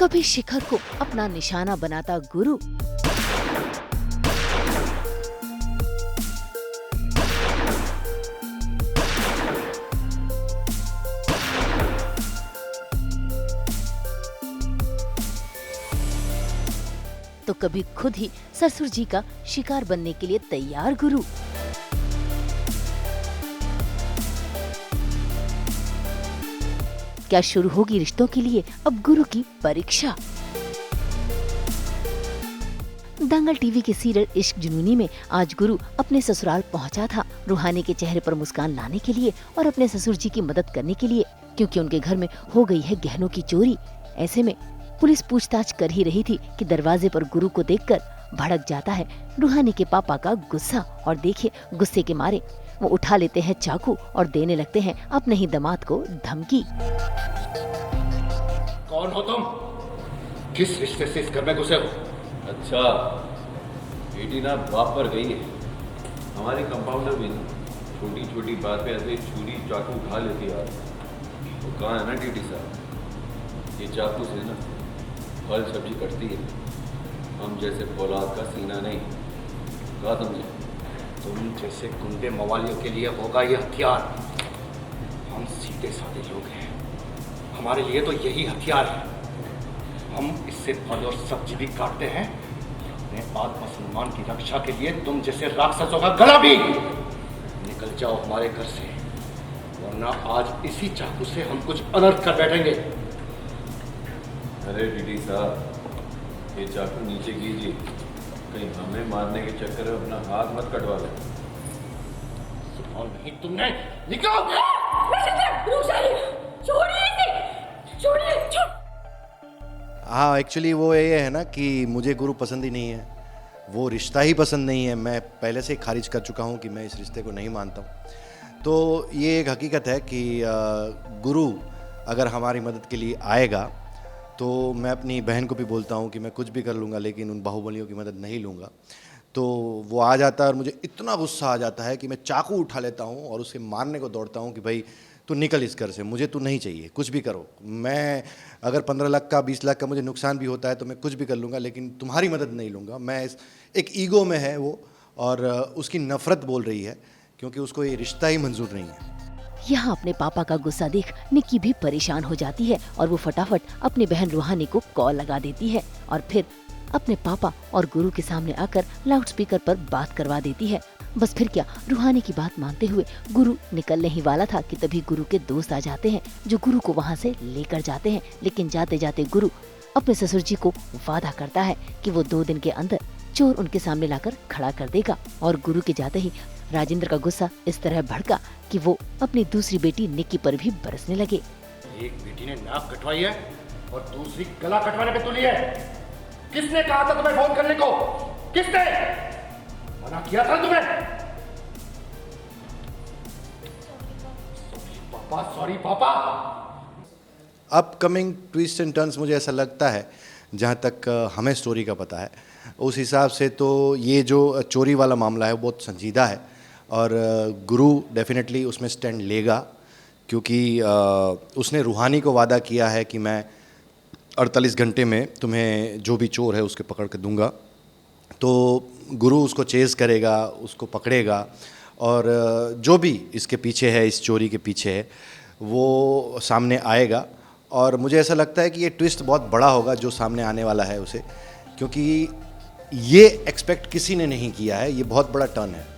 कभी शिखर को अपना निशाना बनाता गुरु, तो कभी खुद ही ससुर जी का शिकार बनने के लिए तैयार गुरु। क्या शुरू होगी रिश्तों के लिए अब गुरु की परीक्षा? दंगल टीवी के सीरियल इश्क जुनूनी में आज गुरु अपने ससुराल पहुंचा था, रूहानी के चेहरे पर मुस्कान लाने के लिए और अपने ससुर जी की मदद करने के लिए, क्योंकि उनके घर में हो गई है गहनों की चोरी। ऐसे में पुलिस पूछताछ कर ही रही थी कि दरवाजे पर गुरु को देखकर भड़क जाता है रूहानी के पापा का गुस्सा, और देखिए गुस्से के मारे वो उठा लेते हैं चाकू और देने लगते हैं अपने ही दामाद को धमकी। कौन हो तुम? किस रिश्ते से इस घर में घुसे हो? अच्छा, बेटी ना बाप पर गई है। हमारे कंपाउंडर भी ना छोटी छोटी बात पे ऐसे छुरी चाकू उठा लेती है। वो कहाँ है ना टीटी साहब, ये चाकू से ना फल सब्जी कटती है, हम जैसे फौलाद का सीना नहीं। कहा समझे? तुम जैसे गुंडे मवालियों के लिए होगा ये हथियार। हम सीधे साधे लोग हैं, हमारे लिए तो यही हथियार है। हम इससे फल और सब्जी भी काटते हैं, अपने आत्मसम्मान की रक्षा के लिए तुम जैसे राक्षसों का गला भी। निकल जाओ हमारे घर से, वरना आज इसी चाकू से हम कुछ अनर्थ कर बैठेंगे। अरे टीटी साहब, ये चाकू नीचे कीजिए, कहीं हमें मारने के चक्कर में अपना हाथ मत कटवा ले। सुना नहीं तुमने? निकाल! हाँ, एक्चुअली वो ये है ना कि मुझे गुरु पसंद ही नहीं है, वो रिश्ता ही पसंद नहीं है। मैं पहले से ही खारिज कर चुका हूँ कि मैं इस रिश्ते को नहीं मानता हूँ। तो ये एक हकीकत है कि गुरु अगर हमारी मदद के लिए आएगा तो मैं अपनी बहन को भी बोलता हूँ कि मैं कुछ भी कर लूँगा, लेकिन उन बाहुबलियों की मदद नहीं लूँगा। तो वो आ जाता है और मुझे इतना गुस्सा आ जाता है कि मैं चाकू उठा लेता हूँ और उसे मारने को दौड़ता हूँ कि भाई तू निकल इस घर से, मुझे तू नहीं चाहिए, कुछ भी करो। मैं अगर 15 लाख का 20 लाख का मुझे नुकसान भी होता है तो मैं कुछ भी कर लूँगा, लेकिन तुम्हारी मदद नहीं लूँगा। मैं एक ईगो में है वो, और उसकी नफ़रत बोल रही है, क्योंकि उसको ये रिश्ता ही मंजूर नहीं है। यहाँ अपने पापा का गुस्सा देख निक्की भी परेशान हो जाती है और वो फटाफट अपनी बहन रूहानी को कॉल लगा देती है और फिर अपने पापा और गुरु के सामने आकर लाउडस्पीकर पर बात करवा देती है। बस फिर क्या, रूहानी की बात मानते हुए गुरु निकलने ही वाला था कि तभी गुरु के दोस्त आ जाते हैं जो गुरु को वहाँ से लेकर जाते हैं। लेकिन जाते जाते गुरु अपने ससुर जी को वादा करता है कि वो 2 दिन के अंदर चोर उनके सामने लाकर खड़ा कर देगा। और गुरु के जाते ही राजेंद्र का गुस्सा इस तरह भड़का कि वो अपनी दूसरी बेटी निक्की पर भी बरसने लगे। एक बेटी ने नाक कटवाई है और दूसरी गला कटवाने पे तुली है। किसने कहा था तुम्हें फोन करने को? किसने मना किया था तुम्हें? सॉरी पापा। अपकमिंग ट्विस्ट एंड टर्न्स मुझे ऐसा लगता है, जहाँ तक हमें स्टोरी का पता है उस हिसाब से, तो ये जो चोरी वाला मामला है वो बहुत संजीदा है और गुरु डेफिनेटली उसमें स्टैंड लेगा, क्योंकि उसने रूहानी को वादा किया है कि मैं 48 घंटे में तुम्हें जो भी चोर है उसके पकड़ के दूंगा। तो गुरु उसको चेज़ करेगा, उसको पकड़ेगा, और जो भी इसके पीछे है, इस चोरी के पीछे है, वो सामने आएगा। और मुझे ऐसा लगता है कि ये ट्विस्ट बहुत बड़ा होगा जो सामने आने वाला है उसे, क्योंकि ये एक्सपेक्ट किसी ने नहीं किया है। ये बहुत बड़ा टर्न है।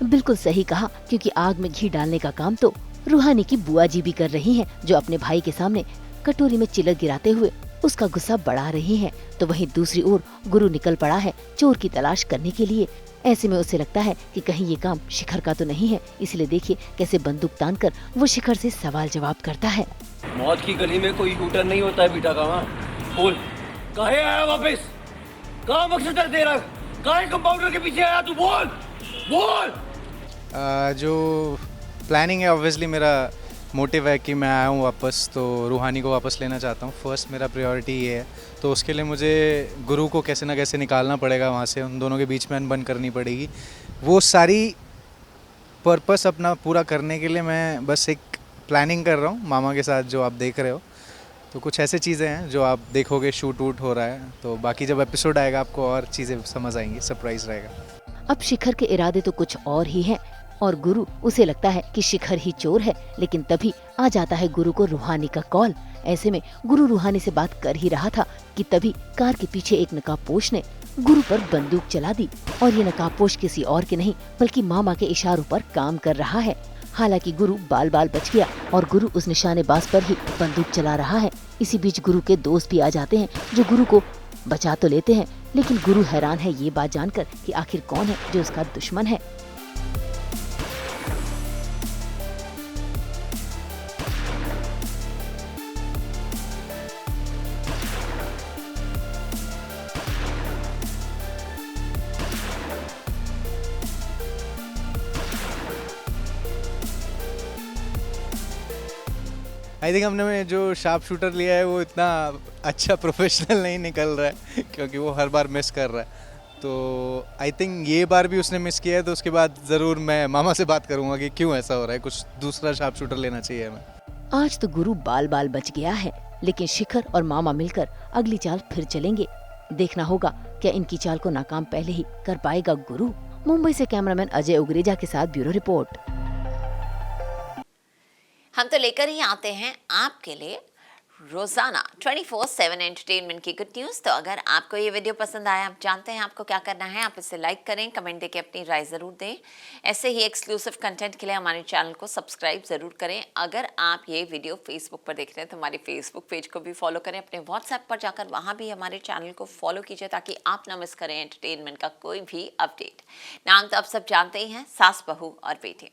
बिल्कुल सही कहा, क्योंकि आग में घी डालने का काम तो रूहानी की बुआ जी भी कर रही हैं, जो अपने भाई के सामने कटोरी में चिलक गिराते हुए उसका गुस्सा बढ़ा रही हैं। तो वहीं दूसरी ओर गुरु निकल पड़ा है चोर की तलाश करने के लिए। ऐसे में उसे लगता है कि कहीं ये काम शिखर का तो नहीं है, इसलिए देखिए कैसे बंदूक तान कर वो शिखर से सवाल जवाब करता है। मौत की गली में कोई यूटर्न नहीं होता है बेटा का। बोल, काहे आया वापस? कहाँ मकसद है तेरा? काहे कंपाउंडर के पीछे आया तू? बोल बोल। जो प्लानिंग है, ऑब्वियसली मेरा मोटिव है कि मैं आया हूँ वापस, तो रूहानी को वापस लेना चाहता हूँ। फर्स्ट मेरा प्रायोरिटी ये है, तो उसके लिए मुझे गुरु को कैसे ना कैसे निकालना पड़ेगा वहाँ से, उन दोनों के बीच में अनबन करनी पड़ेगी। वो सारी पर्पस अपना पूरा करने के लिए मैं बस एक प्लानिंग कर रहा हूँ मामा के साथ, जो आप देख रहे हो। तो कुछ ऐसे चीज़ें हैं जो आप देखोगे, शूट वूट हो रहा है, तो बाकी जब एपिसोड आएगा आपको और चीज़ें समझ आएंगी, सरप्राइज रहेगा। अब शिखर के इरादे तो कुछ और ही हैं और गुरु, उसे लगता है कि शिखर ही चोर है, लेकिन तभी आ जाता है गुरु को रूहानी का कॉल। ऐसे में गुरु रूहानी से बात कर ही रहा था कि तभी कार के पीछे एक नकाबपोश ने गुरु पर बंदूक चला दी और ये नकाबपोश किसी और के नहीं बल्कि मामा के इशारों पर काम कर रहा है। हालांकि गुरु बाल बाल बच गया और गुरु उस निशानेबाज पर ही बंदूक चला रहा है। इसी बीच गुरु के दोस्त भी आ जाते हैं जो गुरु को बचा तो लेते हैं, लेकिन गुरु हैरान है ये बात जानकर कि आखिर कौन है जो उसका दुश्मन है। आई थिंक हमने जो शार्प शूटर लिया है वो इतना अच्छा प्रोफेशनल नहीं निकल रहा है क्योंकि वो हर बार मिस कर रहा है। तो आई थिंक ये बार भी उसने मिस किया है, तो उसके बाद ज़रूर मैं मामा से बात करूँगा कि क्यों ऐसा हो रहा है, कुछ दूसरा शार्प शूटर लेना चाहिए हमें। आज तो गुरु बाल बाल बच गया है, लेकिन शिखर और मामा मिलकर अगली चाल फिर चलेंगे। देखना होगा क्या इनकी चाल को नाकाम पहले ही कर पाएगा गुरु। मुंबई से कैमरामैन अजय उगरेजा के साथ ब्यूरो रिपोर्ट। हम तो लेकर ही आते हैं आपके लिए रोजाना 24/7 एंटरटेनमेंट की गुड न्यूज़। तो अगर आपको ये वीडियो पसंद आया, आप जानते हैं आपको क्या करना है, आप इसे लाइक करें, कमेंट देके अपनी राय ज़रूर दें। ऐसे ही एक्सक्लूसिव कंटेंट के लिए हमारे चैनल को सब्सक्राइब ज़रूर करें। अगर आप ये वीडियो फेसबुक पर देख रहे हैं तो हमारे फेसबुक पेज को भी फॉलो करें। अपने व्हाट्सएप पर जाकर वहाँ भी हमारे चैनल को फॉलो कीजिए ताकि आप ना मिस करें एंटरटेनमेंट का कोई भी अपडेट। नाम तो आप सब जानते ही हैं, सास बहू और बेटे।